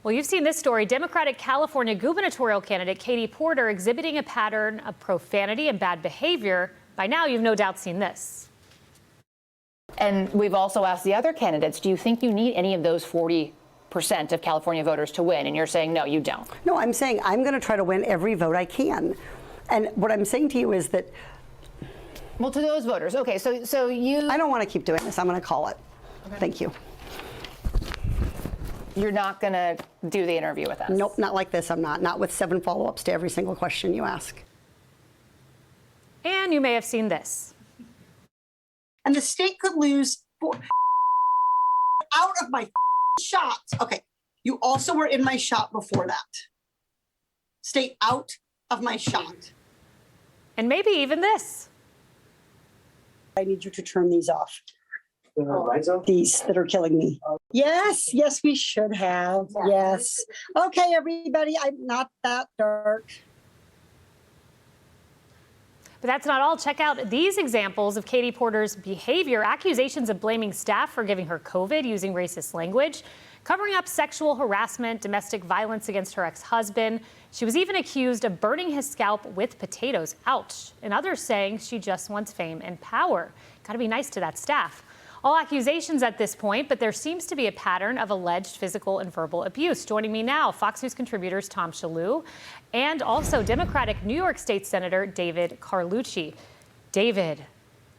Well, you've seen this story. Democratic California gubernatorial candidate Katie Porter exhibiting a pattern of profanity and bad behavior. By now, you've no doubt seen this. And we've also asked the other candidates, do you think you need any of those 40% of California voters to win? And you're saying, no, you don't. No, I'm saying I'm going to try to win every vote I can. And what I'm saying to you is that... Well, to those voters, okay, so you... I don't want to keep doing this. I'm going to call it. Okay. Thank you. You're not going to do the interview with us? Nope, not like this. I'm not. Not with 7 follow-ups to every single question you ask. And you may have seen this. And the state could lose out of my shot. Okay, you also were in my shot before that. Stay out of my shot. And maybe even this. I need you to turn these off. These that are killing me. Yes, yes, we should have. Yes. Okay, everybody, I'm not that dark. But that's not all. Check out these examples of Katie Porter's behavior. Accusations of blaming staff for giving her COVID, using racist language, covering up sexual harassment, domestic violence against her ex-husband. She was even accused of burning his scalp with potatoes. Ouch. And others saying she just wants fame and power. Got to be nice to that staff. All accusations at this point, but there seems to be a pattern of alleged physical and verbal abuse. Joining me now, Fox News contributors Tom Shillue and also Democratic New York State Senator David Carlucci. David,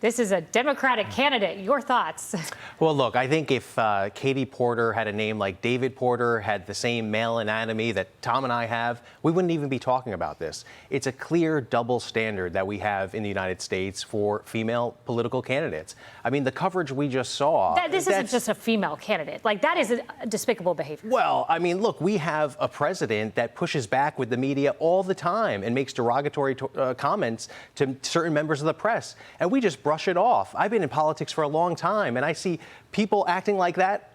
this is a Democratic candidate. Your thoughts? Well, look, I think if Katie Porter had a name like David Porter, had the same male anatomy that Tom and I have, we wouldn't even be talking about this. It's a clear double standard that we have in the United States for female political candidates. I mean, the coverage we just saw. This isn't just a female candidate. Like, that is a despicable behavior. Well, I mean, look, we have a president that pushes back with the media all the time and makes derogatory comments to certain members of the press. And we just brush it off. I've been in politics for a long time, and I see people acting like that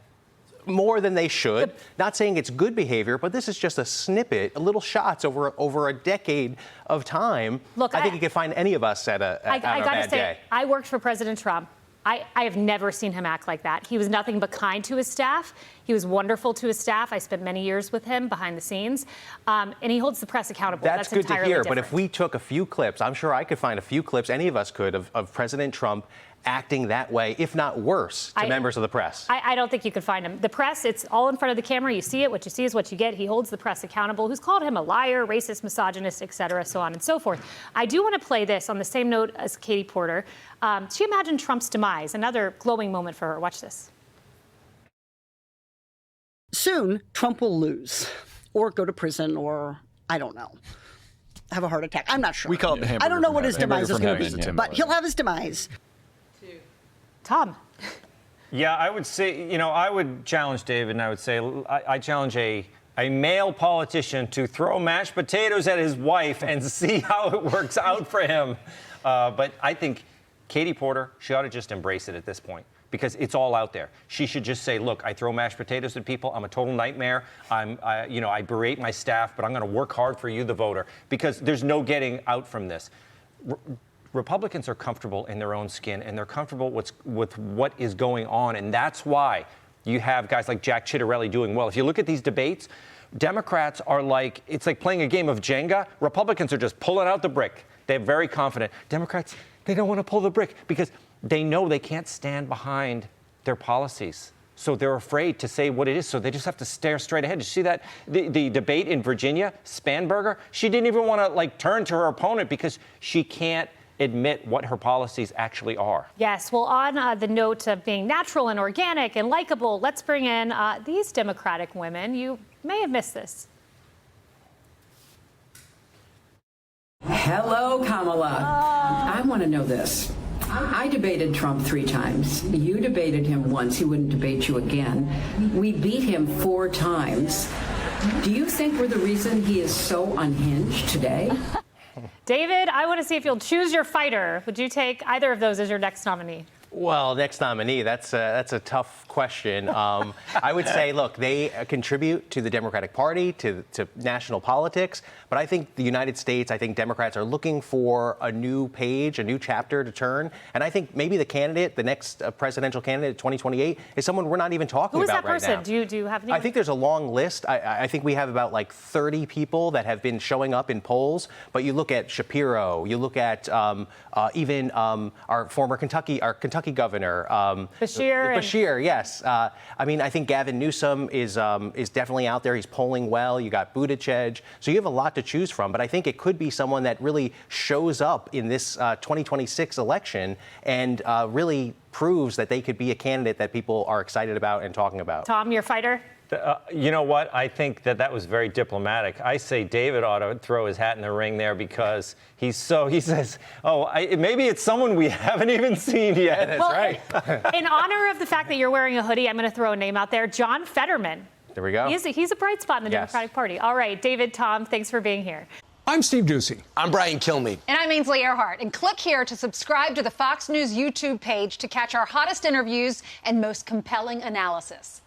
more than they should. Not saying it's good behavior, but this is just a snippet, little shots over a decade of time. Look, I think you could find any of us at a bad day. I worked for President Trump. I have never seen him act like that. He was nothing but kind to his staff. He was wonderful to his staff. I spent many years with him behind the scenes. And he holds the press accountable. That's good to hear. Different. But if we took a few clips, I'm sure I could find a few clips, any of us could, of President Trump acting that way, if not worse, to members of the press. I don't think you could find him. The press, it's all in front of the camera. You see it. What you see is what you get. He holds the press accountable. Who's called him a liar, racist, misogynist, et cetera, so on and so forth. I do want to play this on the same note as Katie Porter. She imagined Trump's demise, another glowing moment for her. Watch this. Soon, Trump will lose or go to prison or, I don't know, have a heart attack. I'm not sure. We call it the hamburger. I don't know what his demise is going to be, Yeah. but he'll have his demise. Tom. Yeah, I would say, I would challenge David, and I would say, I challenge a male politician to throw mashed potatoes at his wife and see how it works out for him. But I think Katie Porter, she ought to just embrace it at this point, because it's all out there. She should just say, look, I throw mashed potatoes at people. I'm a total nightmare. I berate my staff, but I'm going to work hard for you, the voter, because there's no getting out from this. Republicans are comfortable in their own skin, and they're comfortable with what is going on. And that's why you have guys like Jack Ciattarelli doing well. If you look at these debates, Democrats are like, it's like playing a game of Jenga. Republicans are just pulling out the brick. They're very confident. Democrats, they don't want to pull the brick because they know they can't stand behind their policies. So they're afraid to say what it is. So they just have to stare straight ahead. Did you see that? The debate in Virginia, Spanberger, she didn't even want to turn to her opponent because she can't admit what her policies actually are. Yes, well, on the note of being natural and organic and likable, let's bring in these Democratic women. You may have missed this. Hello, Kamala. I want to know this. I debated Trump 3 times. You debated him once. He wouldn't debate you again. We beat him 4 times. Do you think we're the reason he is so unhinged today? David, I want to see if you'll choose your fighter. Would you take either of those as your next nominee? Well, next nominee, that's a tough question. I would say, look, they contribute to the Democratic Party, to national politics. But I think the United States, I think Democrats are looking for a new page, a new chapter to turn. And I think maybe the candidate, the next presidential candidate, 2028, is someone we're not even talking about right now. Who is that person? Do you have any? I think there's a long list. I think we have about like 30 people that have been showing up in polls. But you look at Shapiro, you look at even our former Kentucky governor, Bashir, yes. I mean, I think Gavin Newsom is definitely out there. He's polling well. You got Buttigieg. So you have a lot to choose from. But I think it could be someone that really shows up in this 2026 election and really proves that they could be a candidate that people are excited about and talking about. Tom, your fighter? You know what? I think that was very diplomatic. I say David ought to throw his hat in the ring there because he says, maybe it's someone we haven't even seen yet. That's right. In honor of the fact that you're wearing a hoodie, I'm going to throw a name out there, John Fetterman. There we go. He's a bright spot in the Democratic Party. All right, David, Tom, thanks for being here. I'm Steve Doocy. I'm Brian Kilmeade. And I'm Ainsley Earhart. And click here to subscribe to the Fox News YouTube page to catch our hottest interviews and most compelling analysis.